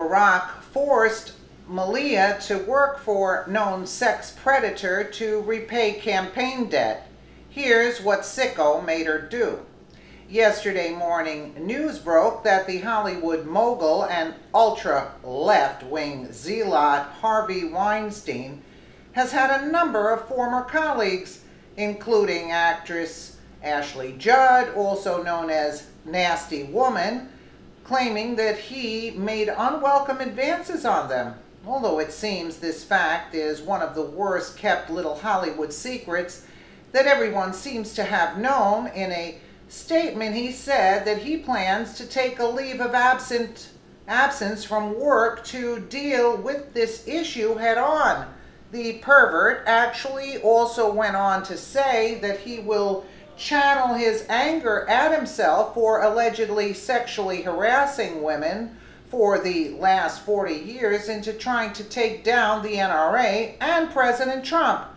Barack forced Malia to work for known sex predator to repay campaign debt. Here's what Sicko made her do. Yesterday morning, news broke that the Hollywood mogul and ultra-left-wing zealot Harvey Weinstein has had a number of former colleagues, including actress Ashley Judd, also known as Nasty Woman, claiming that he made unwelcome advances on them. Although it seems this fact is one of the worst kept little Hollywood secrets that everyone seems to have known. In a statement, he said that he plans to take a leave of absence from work to deal with this issue head on. The pervert actually also went on to say that he will channel his anger at himself for allegedly sexually harassing women for the last 40 years into trying to take down the NRA and President Trump.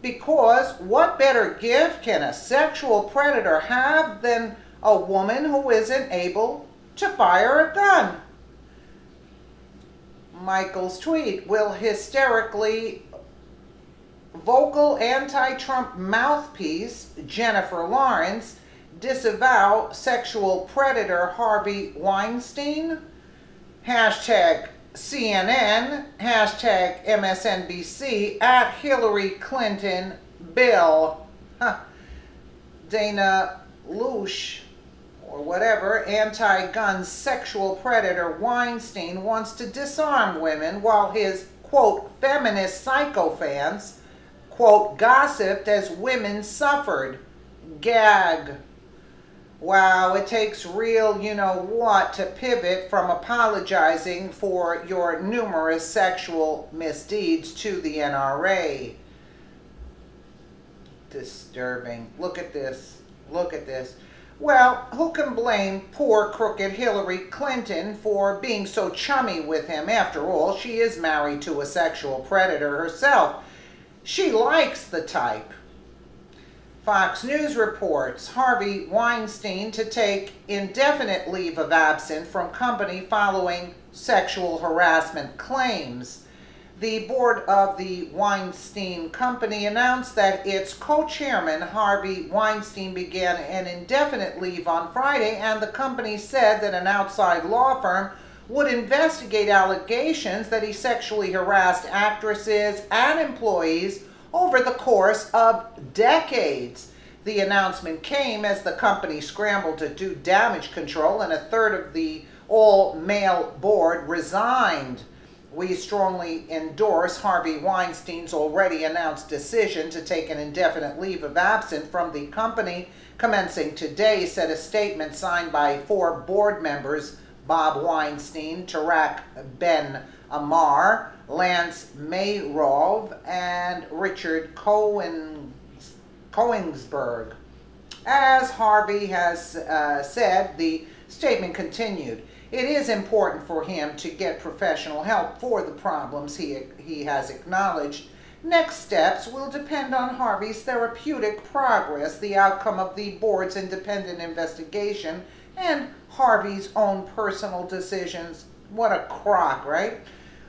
Because what better gift can a sexual predator have than a woman who isn't able to fire a gun? Michael's tweet: will hysterically vocal anti-Trump mouthpiece Jennifer Lawrence disavow sexual predator Harvey Weinstein? Hashtag CNN, hashtag MSNBC, at Hillary Clinton Bill. Dana Loesch, or whatever, anti-gun sexual predator Weinstein wants to disarm women while his, quote, feminist sycophants, quote, gossiped as women suffered. Gag. Wow, it takes real you-know-what to pivot from apologizing for your numerous sexual misdeeds to the NRA. Disturbing. Look at this. Look at this. Well, who can blame poor crooked Hillary Clinton for being so chummy with him? After all, she is married to a sexual predator herself. She likes the type. Fox News reports Harvey Weinstein to take indefinite leave of absence from company following sexual harassment claims. The board of the Weinstein Company announced that its co-chairman Harvey Weinstein began an indefinite leave on Friday, and the company said that an outside law firm would investigate allegations that he sexually harassed actresses and employees over the course of decades. The announcement came as the company scrambled to do damage control, and a third of the all-male board resigned. We strongly endorse Harvey Weinstein's already announced decision to take an indefinite leave of absence from the company commencing today, said a statement signed by 4 board members: Bob Weinstein, Tarak Ben Ammar, Lance Mayrov, and Richard Koenigsberg. As Harvey has said, the statement continued, it is important for him to get professional help for the problems he has acknowledged. Next steps will depend on Harvey's therapeutic progress, the outcome of the board's independent investigation, and Harvey's own personal decisions. What a crock, right?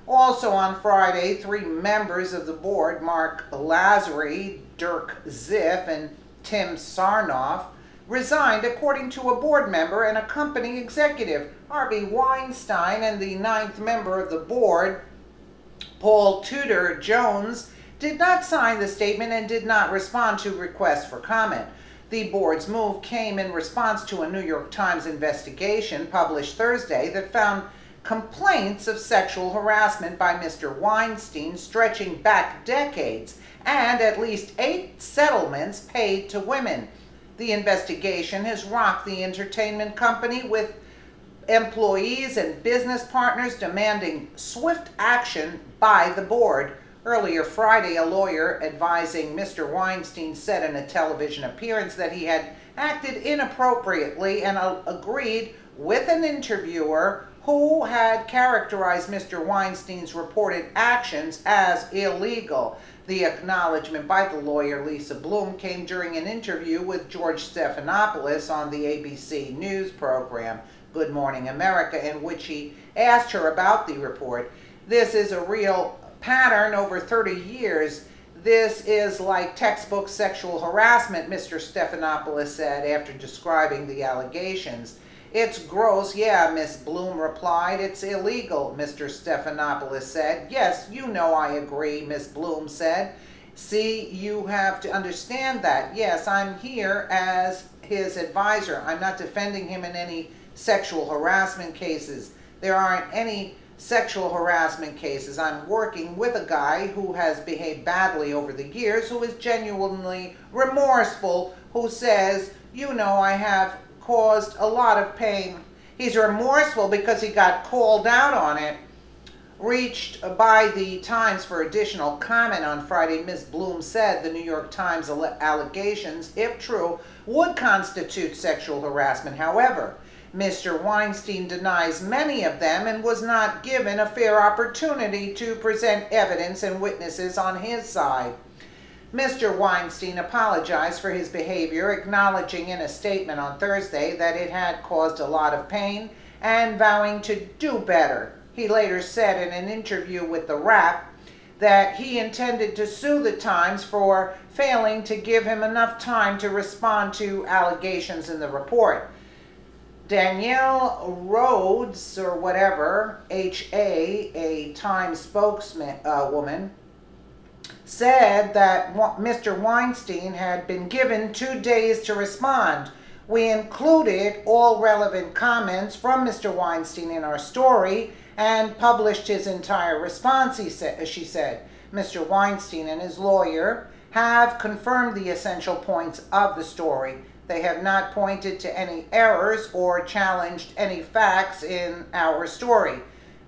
Also on Friday, 3 members of the board, Mark Lazary, Dirk Ziff, and Tim Sarnoff, resigned, according to a board member and a company executive. Harvey Weinstein and the 9th member of the board, Paul Tudor Jones, did not sign the statement and did not respond to requests for comment. The board's move came in response to a New York Times investigation published Thursday that found complaints of sexual harassment by Mr. Weinstein stretching back decades and at least 8 settlements paid to women. The investigation has rocked the entertainment company, with employees and business partners demanding swift action by the board. Earlier Friday, a lawyer advising Mr. Weinstein said in a television appearance that he had acted inappropriately and agreed with an interviewer who had characterized Mr. Weinstein's reported actions as illegal. The acknowledgement by the lawyer Lisa Bloom came during an interview with George Stephanopoulos on the ABC News program. Good Morning America, in which he asked her about the report. This is a real pattern over 30 years. This is like textbook sexual harassment, Mr. Stephanopoulos said after describing the allegations. It's gross, yeah, Miss Bloom replied. It's illegal, Mr. Stephanopoulos said. Yes, you know I agree, Miss Bloom said. See, you have to understand that. Yes, I'm here as his advisor. I'm not defending him in any sexual harassment cases. There aren't any sexual harassment cases. I'm working with a guy who has behaved badly over the years, who is genuinely remorseful, who says, you know, I have caused a lot of pain. He's remorseful because he got called out on it. Reached by the Times for additional comment on Friday, Ms. Bloom said the New York Times allegations, if true, would constitute sexual harassment. However, Mr. Weinstein denies many of them and was not given a fair opportunity to present evidence and witnesses on his side. Mr. Weinstein apologized for his behavior, acknowledging in a statement on Thursday that it had caused a lot of pain and vowing to do better. He later said in an interview with The Wrap that he intended to sue the Times for failing to give him enough time to respond to allegations in the report. Danielle Rhodes, or whatever, H.A., a Times spokeswoman, said that Mr. Weinstein had been given 2 days to respond. We included all relevant comments from Mr. Weinstein in our story and published his entire response, she said. Mr. Weinstein and his lawyer have confirmed the essential points of the story. They have not pointed to any errors or challenged any facts in our story.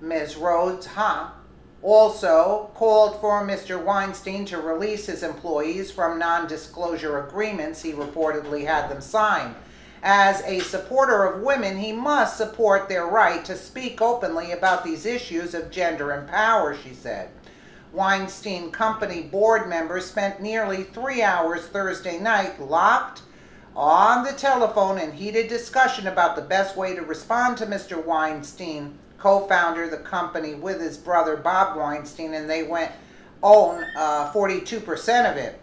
Ms. Rhodes also called for Mr. Weinstein to release his employees from non-disclosure agreements he reportedly had them sign. As a supporter of women, he must support their right to speak openly about these issues of gender and power, she said. Weinstein Company board members spent nearly 3 hours Thursday night locked on the telephone in heated discussion about the best way to respond to Mr. Weinstein, co-founder the company with his brother Bob Weinstein, and they own 42% of it.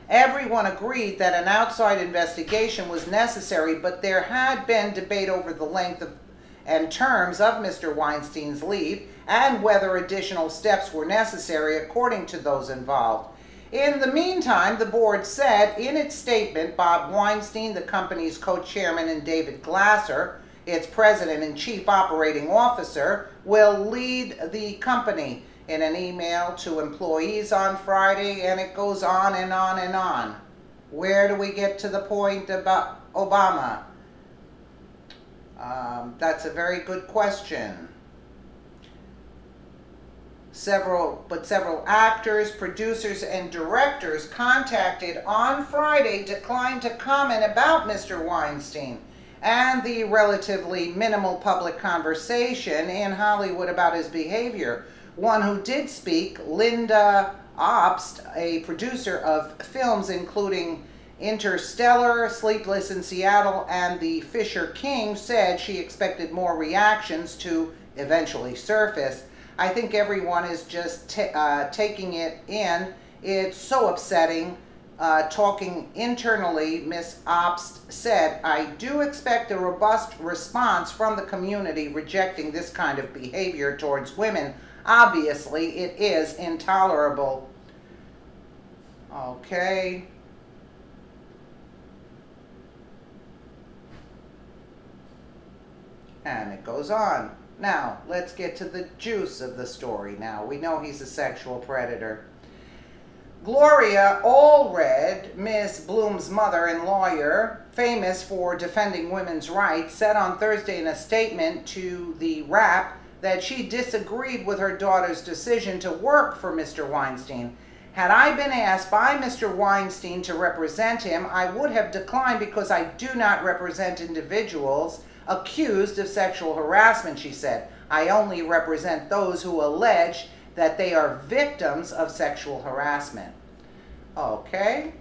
Everyone agreed that an outside investigation was necessary, but there had been debate over the length and terms of Mr. Weinstein's leave and whether additional steps were necessary according to those involved. In the meantime, the board said in its statement, Bob Weinstein, the company's co-chairman, and David Glasser, its president and chief operating officer, will lead the company. In an email to employees on Friday, and it goes on and on and on. Where do we get to the point about Obama? That's a very good question. Several actors, producers, and directors contacted on Friday declined to comment about Mr. Weinstein and the relatively minimal public conversation in Hollywood about his behavior. One who did speak, Linda Obst, a producer of films including Interstellar, Sleepless in Seattle, and The Fisher King, said she expected more reactions to eventually surface. I think everyone is just taking it in. It's so upsetting. Talking internally, Ms. Obst said, I do expect a robust response from the community rejecting this kind of behavior towards women. Obviously, it is intolerable. Okay. And it goes on. Now, let's get to the juice of the story now. We know he's a sexual predator. Gloria Allred, Miss Bloom's mother and lawyer, famous for defending women's rights, said on Thursday in a statement to The Wrap that she disagreed with her daughter's decision to work for Mr. Weinstein. Had I been asked by Mr. Weinstein to represent him, I would have declined because I do not represent individuals accused of sexual harassment, she said. I only represent those who allege that they are victims of sexual harassment. Okay.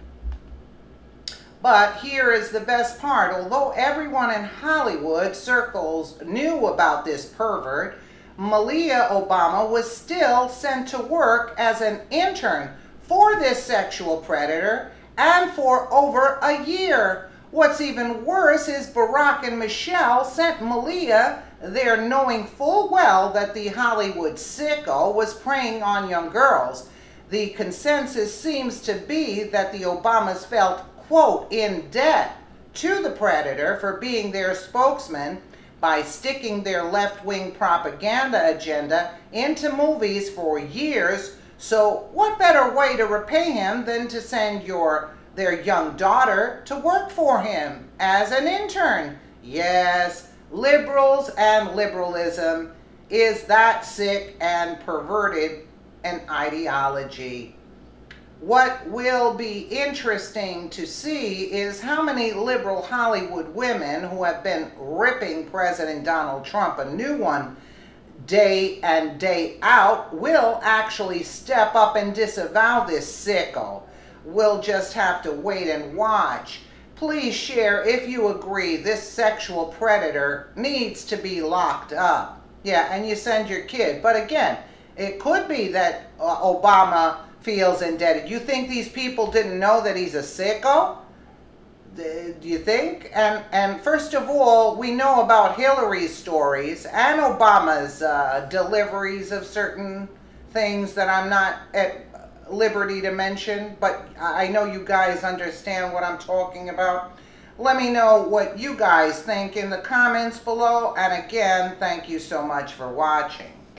But here is the best part. Although everyone in Hollywood circles knew about this pervert, Malia Obama was still sent to work as an intern for this sexual predator, and for over a year. What's even worse is Barack and Michelle sent Malia there knowing full well that the Hollywood sicko was preying on young girls. The consensus seems to be that the Obamas felt, quote, in debt to the predator for being their spokesman by sticking their left-wing propaganda agenda into movies for years. So what better way to repay him than to send their young daughter to work for him as an intern? Yes, liberals and liberalism is that sick and perverted an ideology. What will be interesting to see is how many liberal Hollywood women who have been ripping President Donald Trump a new one day and day out will actually step up and disavow this sicko. We'll just have to wait and watch. Please share if you agree this sexual predator needs to be locked up. Yeah, and you send your kid. But again, it could be that Obama feels indebted. You think these people didn't know that he's a sicko? Do you think? And first of all, we know about Hillary's stories and Obama's deliveries of certain things that I'm not at liberty to mention, but I know you guys understand what I'm talking about. Let me know what you guys think in the comments below, and again, thank you so much for watching.